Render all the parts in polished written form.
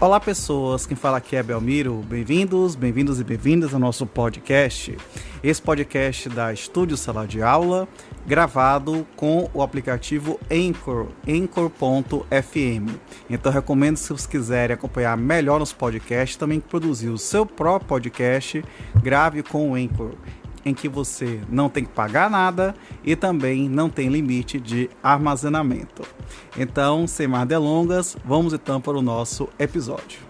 Olá pessoas, quem fala aqui é Belmiro, bem-vindos e bem-vindas ao nosso podcast. Esse podcast da Estúdio Sala de Aula, gravado com o aplicativo Anchor, Anchor.fm. Então recomendo, se vocês quiserem acompanhar melhor nos podcasts, também produzir o seu próprio podcast, grave com o Anchor, em que você não tem que pagar nada e também não tem limite de armazenamento. Então, sem mais delongas, vamos então para o nosso episódio.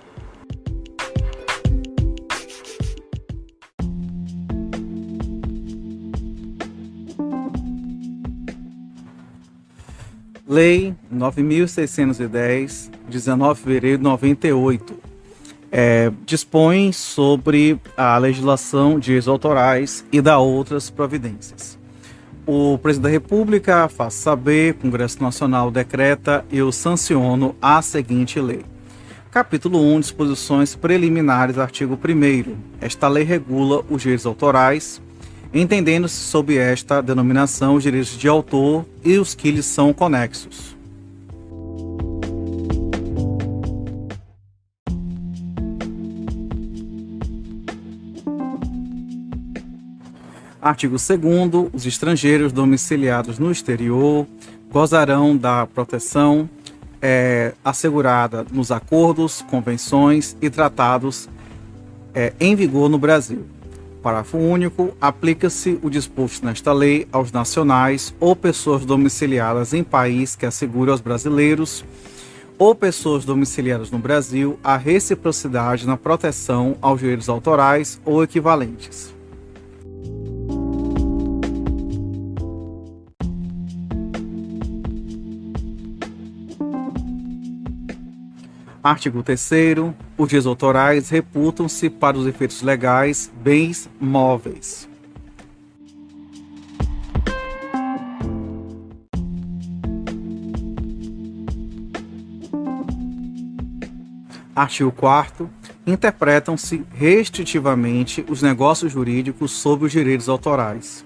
Lei 9.610, 19 de fevereiro de 98. Dispõe sobre a legislação de direitos autorais e da outras providências. O Presidente da República faz saber, o Congresso Nacional decreta e eu sanciono a seguinte lei. Capítulo 1, disposições preliminares, artigo 1º. Esta lei regula os direitos autorais, entendendo-se sob esta denominação os direitos de autor e os que lhes são conexos. Artigo 2º. Os estrangeiros domiciliados no exterior gozarão da proteção assegurada nos acordos, convenções e tratados em vigor no Brasil. Parágrafo único. Aplica-se o disposto nesta lei aos nacionais ou pessoas domiciliadas em país que assegure aos brasileiros ou pessoas domiciliadas no Brasil a reciprocidade na proteção aos direitos autorais ou equivalentes. Artigo 3º. Os direitos autorais reputam-se para os efeitos legais bens móveis. Artigo 4º. Interpretam-se restritivamente os negócios jurídicos sobre os direitos autorais.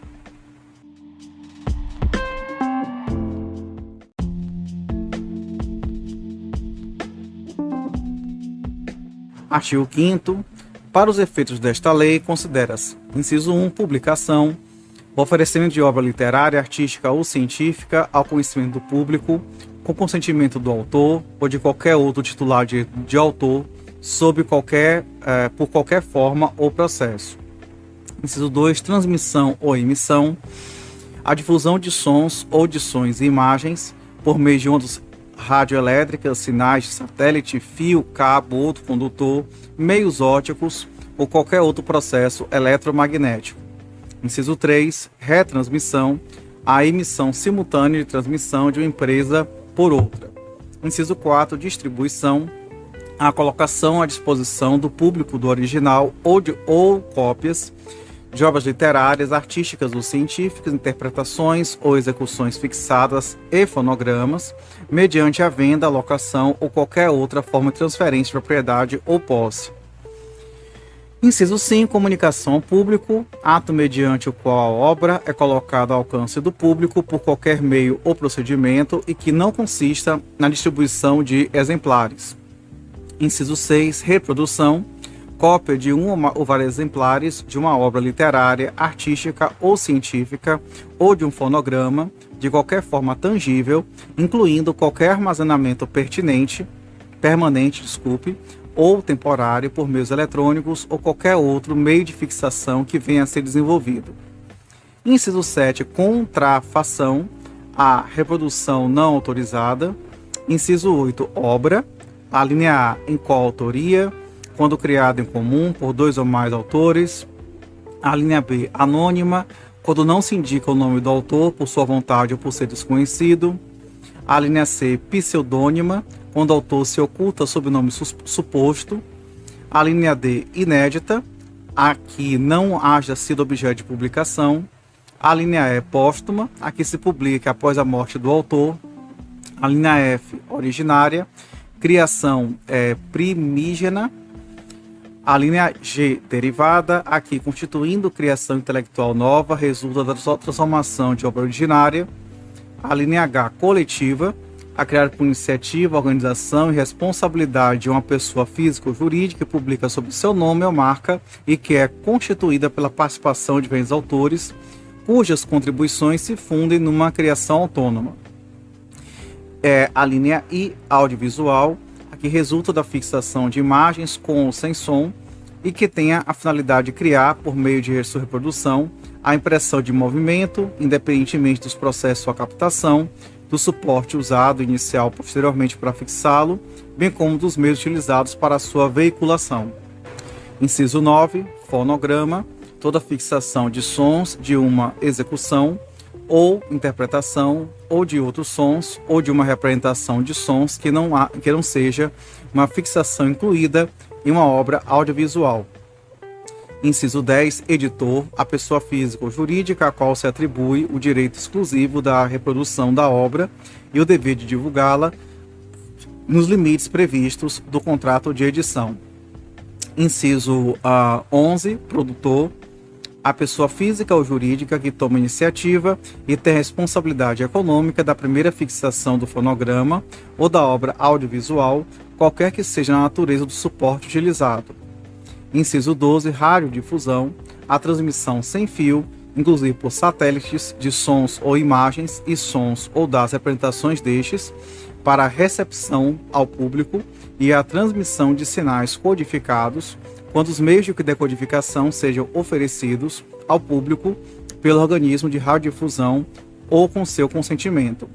Artigo 5º. Para os efeitos desta lei, considera-se: inciso 1, publicação, o oferecimento de obra literária, artística ou científica ao conhecimento do público, com consentimento do autor ou de qualquer outro titular de autor, por qualquer forma ou processo. Inciso 2, transmissão ou emissão, a difusão de sons ou de sons e imagens por meio de ondas radioelétricas, sinais de satélite, fio, cabo, outro condutor, meios ópticos ou qualquer outro processo eletromagnético. Inciso 3, retransmissão, a emissão simultânea de transmissão de uma empresa por outra. Inciso 4, distribuição, a colocação à disposição do público do original ou cópias de obras literárias, artísticas ou científicas, interpretações ou execuções fixadas e fonogramas, mediante a venda, locação ou qualquer outra forma de transferência de propriedade ou posse. Inciso 5, comunicação ao público, ato mediante o qual a obra é colocada ao alcance do público por qualquer meio ou procedimento e que não consista na distribuição de exemplares. Inciso 6, reprodução, cópia de um ou vários exemplares de uma obra literária, artística ou científica ou de um fonograma, de qualquer forma tangível, incluindo qualquer armazenamento permanente, ou temporário por meios eletrônicos ou qualquer outro meio de fixação que venha a ser desenvolvido. Inciso 7, contrafação, a reprodução não autorizada. Inciso 8, obra, a linha A, em coautoria, quando criado em comum por dois ou mais autores. A linha B, anônima, quando não se indica o nome do autor por sua vontade ou por ser desconhecido. A linha C, pseudônima, quando o autor se oculta sob nome suposto. A linha D, inédita, a que não haja sido objeto de publicação. A linha E, póstuma, a que se publica após a morte do autor. A linha F, originária, criação primígena. A linha G, derivada, aqui constituindo criação intelectual nova, resulta da transformação de obra originária. A linha H, coletiva, a criar por iniciativa, organização e responsabilidade de uma pessoa física ou jurídica que publica sob seu nome ou marca e que é constituída pela participação de diferentes autores, cujas contribuições se fundem numa criação autônoma. A linha I, audiovisual, a que resulta da fixação de imagens com ou sem som e que tenha a finalidade de criar, por meio de sua reprodução, a impressão de movimento, independentemente dos processos ou captação, do suporte usado inicial posteriormente para fixá-lo, bem como dos meios utilizados para a sua veiculação. Inciso 9, fonograma, toda fixação de sons de uma execução ou interpretação ou de outros sons ou de uma representação de sons que não seja uma fixação incluída em uma obra audiovisual. Inciso 10, editor, a pessoa física ou jurídica a qual se atribui o direito exclusivo da reprodução da obra e o dever de divulgá-la nos limites previstos do contrato de edição. Inciso 11, produtor, a pessoa física ou jurídica que toma iniciativa e tem responsabilidade econômica da primeira fixação do fonograma ou da obra audiovisual, qualquer que seja a natureza do suporte utilizado. Inciso 12, radiodifusão, a transmissão sem fio, inclusive por satélites, de sons ou imagens e sons ou das representações destes, para a recepção ao público e a transmissão de sinais codificados, quando os meios de decodificação sejam oferecidos ao público pelo organismo de radiodifusão ou com seu consentimento.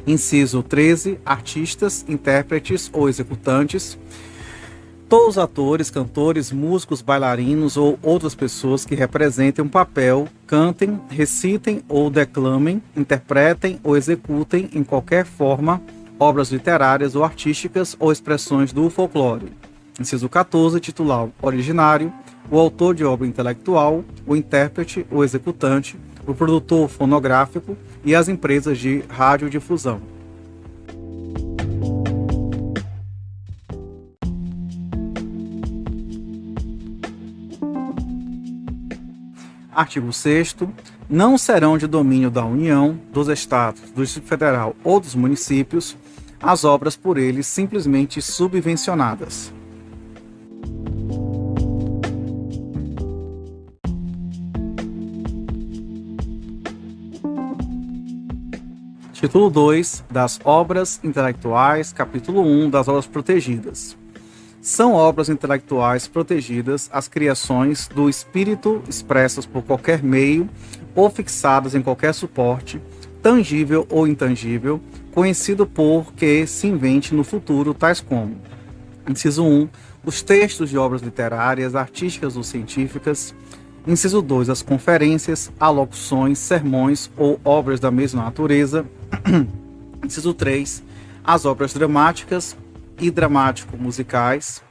Inciso 13, artistas, intérpretes ou executantes, todos os atores, cantores, músicos, bailarinos ou outras pessoas que representem um papel, cantem, recitem ou declamem, interpretem ou executem em qualquer forma obras literárias ou artísticas ou expressões do folclore. Inciso 14, titular originário, o autor de obra intelectual, o intérprete, o executante, o produtor fonográfico e as empresas de radiodifusão. Artigo 6º. Não serão de domínio da União, dos Estados, do Distrito Federal ou dos municípios as obras por eles simplesmente subvencionadas. Título 2 das obras intelectuais, capítulo 1 das obras protegidas. São obras intelectuais protegidas as criações do espírito expressas por qualquer meio ou fixadas em qualquer suporte, tangível ou intangível, conhecido por que se invente no futuro, tais como: inciso 1, os textos de obras literárias, artísticas ou científicas. Inciso 2, as conferências, alocuções, sermões ou obras da mesma natureza. Inciso 3, as obras dramáticas e dramático-musicais.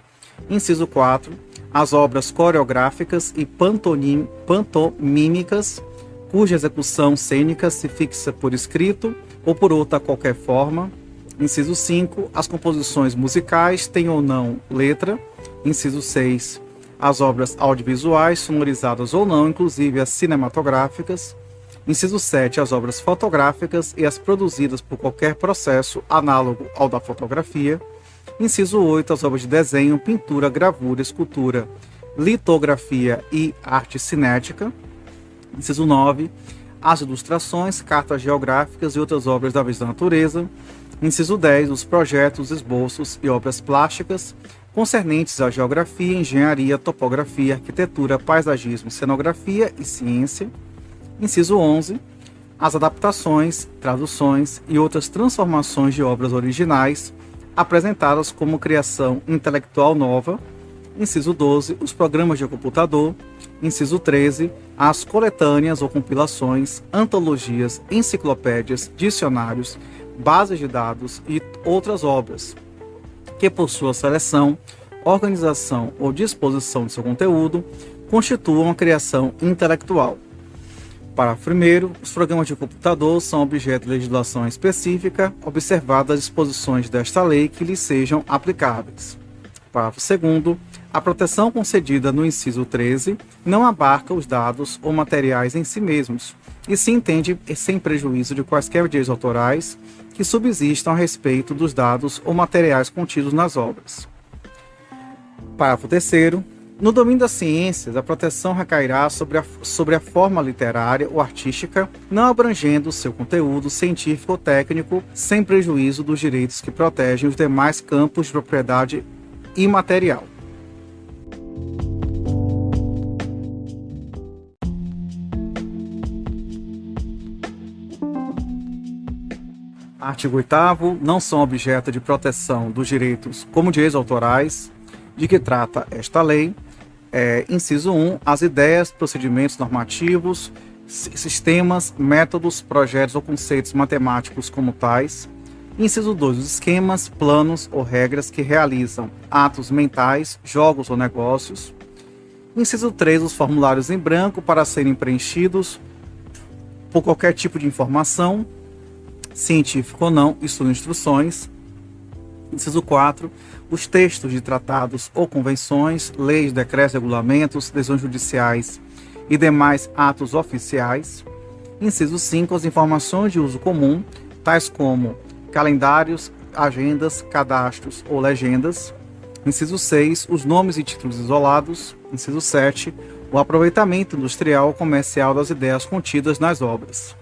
Inciso 4, as obras coreográficas e pantomímicas, cuja execução cênica se fixa por escrito ou por outra qualquer forma. Inciso 5, as composições musicais têm ou não letra. Inciso 6, as obras audiovisuais, sonorizadas ou não, inclusive as cinematográficas. Inciso 7, as obras fotográficas e as produzidas por qualquer processo análogo ao da fotografia. Inciso 8, as obras de desenho, pintura, gravura, escultura, litografia e arte cinética. Inciso 9, as ilustrações, cartas geográficas e outras obras da mesma natureza. Inciso 10, os projetos, esboços e obras plásticas concernentes à geografia, engenharia, topografia, arquitetura, paisagismo, cenografia e ciência. Inciso 11, as adaptações, traduções e outras transformações de obras originais apresentadas como criação intelectual nova. Inciso 12, os programas de computador. Inciso 13, as coletâneas ou compilações, antologias, enciclopédias, dicionários, bases de dados e outras obras, que por sua seleção, organização ou disposição de seu conteúdo, constituam a criação intelectual. Parágrafo 1º, os programas de computador são objeto de legislação específica, observadas as disposições desta lei que lhes sejam aplicáveis. Parágrafo 2º, a proteção concedida no inciso 13 não abarca os dados ou materiais em si mesmos, e se entende sem prejuízo de quaisquer direitos autorais que subsistam a respeito dos dados ou materiais contidos nas obras. Parágrafo 3º. No domínio das ciências, a proteção recairá sobre a forma literária ou artística, não abrangendo seu conteúdo científico ou técnico, sem prejuízo dos direitos que protegem os demais campos de propriedade imaterial. Artigo 8º. Não são objeto de proteção dos direitos como direitos autorais, de que trata esta lei. Inciso 1. As ideias, procedimentos normativos, sistemas, métodos, projetos ou conceitos matemáticos como tais. Inciso 2. Os esquemas, planos ou regras que realizam atos mentais, jogos ou negócios. Inciso 3. Os formulários em branco para serem preenchidos por qualquer tipo de informação, científico ou não, e suas instruções. Inciso 4. Os textos de tratados ou convenções, leis, decretos, regulamentos, decisões judiciais e demais atos oficiais. Inciso 5. As informações de uso comum, tais como calendários, agendas, cadastros ou legendas. Inciso 6. Os nomes e títulos isolados. Inciso 7. O aproveitamento industrial ou comercial das ideias contidas nas obras.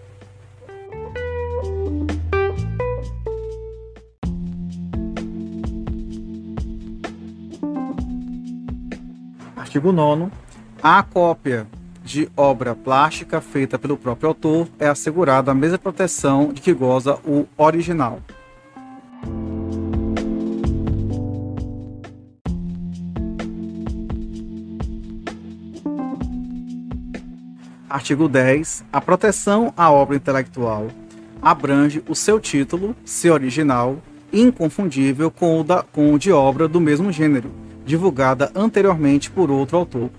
Artigo 9º. A cópia de obra plástica feita pelo próprio autor é assegurada a mesma proteção de que goza o original. Artigo 10. A proteção à obra intelectual abrange o seu título, se original, inconfundível com o de obra do mesmo gênero, divulgada anteriormente por outro autor.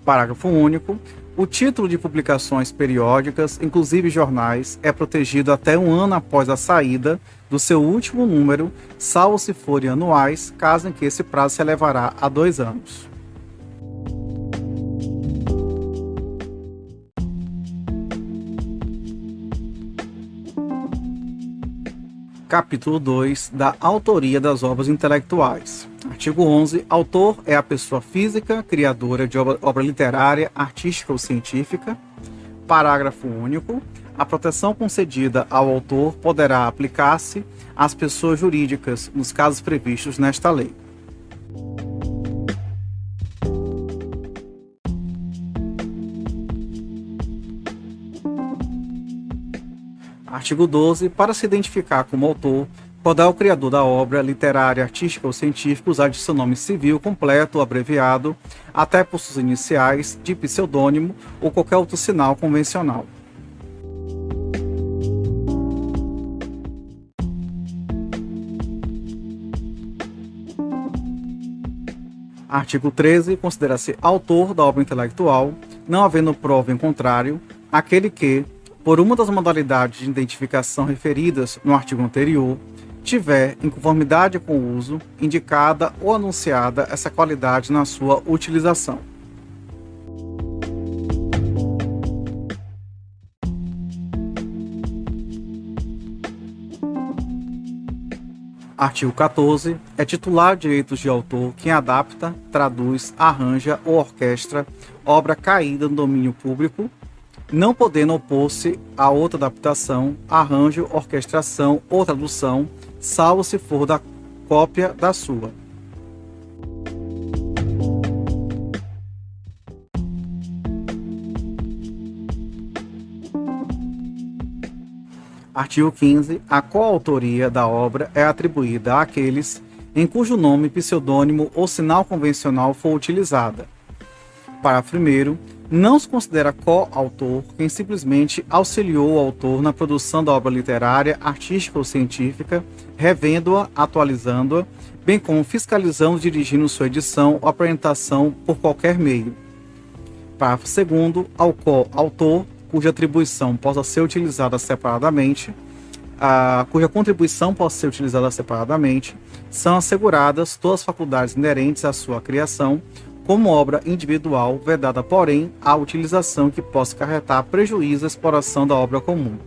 Parágrafo único. O título de publicações periódicas, inclusive jornais, é protegido até um ano após a saída do seu último número, salvo se forem anuais, caso em que esse prazo se elevará a 2 anos. Capítulo 2. Da autoria das obras intelectuais. Artigo 11. Autor é a pessoa física, criadora de obra literária, artística ou científica. Parágrafo único. A proteção concedida ao autor poderá aplicar-se às pessoas jurídicas, nos casos previstos nesta lei. Artigo 12. Para se identificar como autor, poderá o criador da obra literária, artística ou científica usar de seu nome civil completo ou abreviado, até por suas iniciais, de pseudônimo ou qualquer outro sinal convencional. Artigo 13. Considera-se autor da obra intelectual, não havendo prova em contrário, aquele que, por uma das modalidades de identificação referidas no artigo anterior, tiver, em conformidade com o uso, indicada ou anunciada essa qualidade na sua utilização. Artigo 14. É titular de direitos de autor quem adapta, traduz, arranja ou orquestra obra caída no domínio público, não podendo opor-se a outra adaptação, arranjo, orquestração ou tradução, salvo se for da cópia da sua. Artigo 15. A coautoria da obra é atribuída àqueles em cujo nome, pseudônimo ou sinal convencional for utilizada. Parágrafo 1º. Não se considera coautor quem simplesmente auxiliou o autor na produção da obra literária, artística ou científica, revendo-a, atualizando-a, bem como fiscalizando, dirigindo sua edição ou apresentação por qualquer meio. Parágrafo 2º. Ao coautor, cuja atribuição possa ser utilizada separadamente, cuja contribuição possa ser utilizada separadamente, são asseguradas todas as faculdades inerentes à sua criação, como obra individual, vedada, porém, a utilização que possa acarretar prejuízo à exploração da obra comum.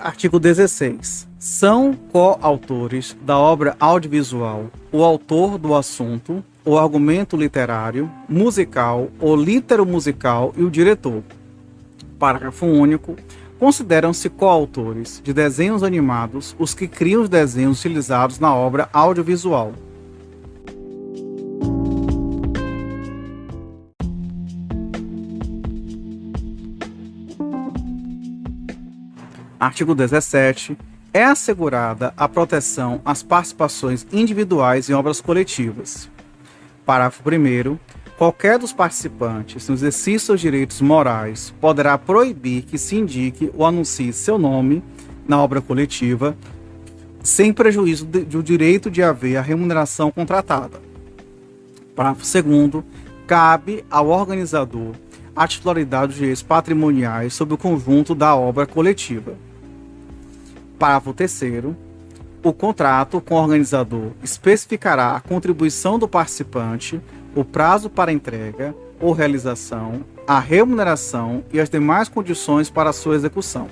Artigo 16. São coautores da obra audiovisual o autor do assunto, o argumento literário, musical ou litero-musical e o diretor. Parágrafo único. Consideram-se coautores de desenhos animados os que criam os desenhos utilizados na obra audiovisual. Artigo 17. É assegurada a proteção às participações individuais em obras coletivas. Parágrafo 1º. Qualquer dos participantes, no exercício dos direitos morais, poderá proibir que se indique ou anuncie seu nome na obra coletiva, sem prejuízo do direito de haver a remuneração contratada. Parágrafo 2º. Cabe ao organizador a titularidade dos direitos patrimoniais sobre o conjunto da obra coletiva. Parágrafo 3º. O contrato com o organizador especificará a contribuição do participante, o prazo para entrega ou realização, a remuneração e as demais condições para a sua execução.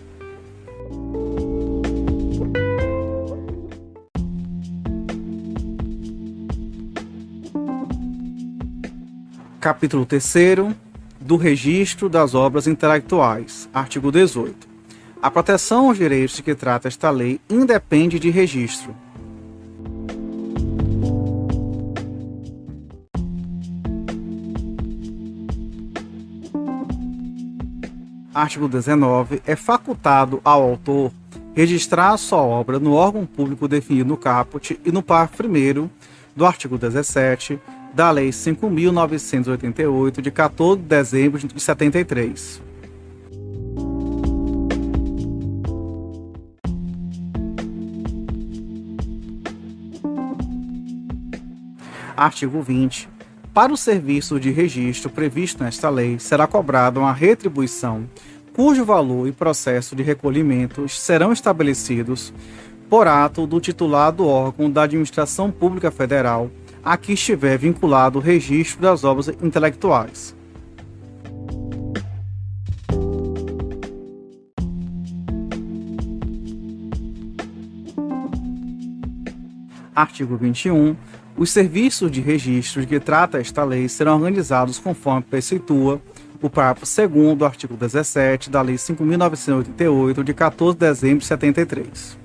Capítulo 3º do Registro das Obras Intelectuais. Artigo 18. A proteção aos direitos de que trata esta lei independe de registro. Artigo 19. É facultado ao autor registrar a sua obra no órgão público definido no caput e no parágrafo 1º do artigo 17 da Lei 5.988, de 14 de dezembro de 73. Artigo 20. Para o serviço de registro previsto nesta lei, será cobrada uma retribuição, cujo valor e processo de recolhimento serão estabelecidos por ato do titular do órgão da Administração Pública Federal a que estiver vinculado o registro das obras intelectuais. Artigo 21. Os serviços de registro de que trata esta lei serão organizados conforme preceitua o parágrafo 2º do artigo 17 da Lei 5.988, de 14 de dezembro de 73.